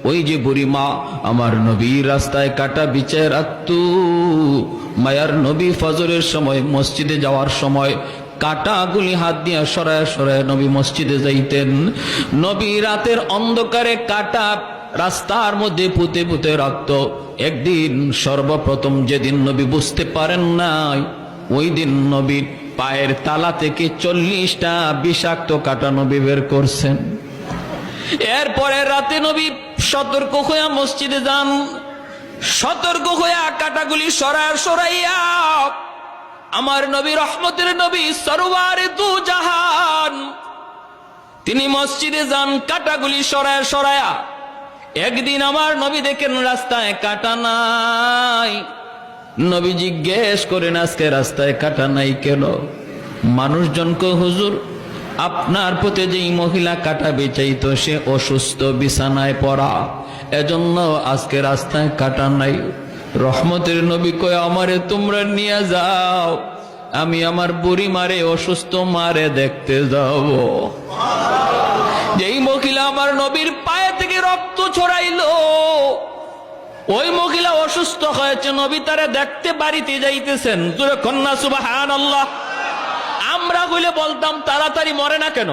ওই যে বুড়ি মা আমার নবীর রাস্তায় কাটা বিছায় রাখতো। মায়ার নবী ফজরের সময় মসজিদে যাওয়ার সময় কাটাগুলি হাত দিয়া সরায় সরায় নবী মসজিদে যাইতেন। নবী রাতের অন্ধকারে কাটা রাস্তার মধ্যে পুঁতে পুঁতে রাখত। একদিন সর্বপ্রথম যেদিন নবী বুঝতে পারেন নাই, ওই দিন নবীর পায়ের তালা থেকে 40টা বিষাক্ত কাটা নবী বের করছেন। এরপরে রাতে নবী সতর্ক হইয়া মসজিদে যান। সতর্ক হইয়া কাটাগুলি সরাইয়া আমার নবী, রহমতের নবী, সরওয়ারে দু জাহান, তিনি মসজিদে যান কাটাগুলি সরায়া। একদিন আমার নবী দেখেন রাস্তায় কাটা নাই। নবী জিজ্ঞেস করেন আজকে রাস্তায় কাটা নাই কেন? মানুষজনকে, হুজুর আপনার প্রতি যেই মহিলা কাটা বেচাইতো সে অসুস্থ, বিছানায় পড়া, এজন্য আজকে রাস্তায় কাটা নাই। রহমতের নবী কয় আমারে তোমরা নিয়ে যাও, আমি আমার বুড়ি মারে, অসুস্থ মারে দেখতে যাব। যেই মহিলা আমার নবীর পায়ে থেকে রক্ত ছড়াইলো, ওই মহিলা অসুস্থ হয়েছে, নবী তারে দেখতে বাড়িতে যাইতেছেন। জোরে কন্যা সুবহানাল্লাহ। আমরা হইলে বলতাম তাড়াতাড়ি মরে না কেন?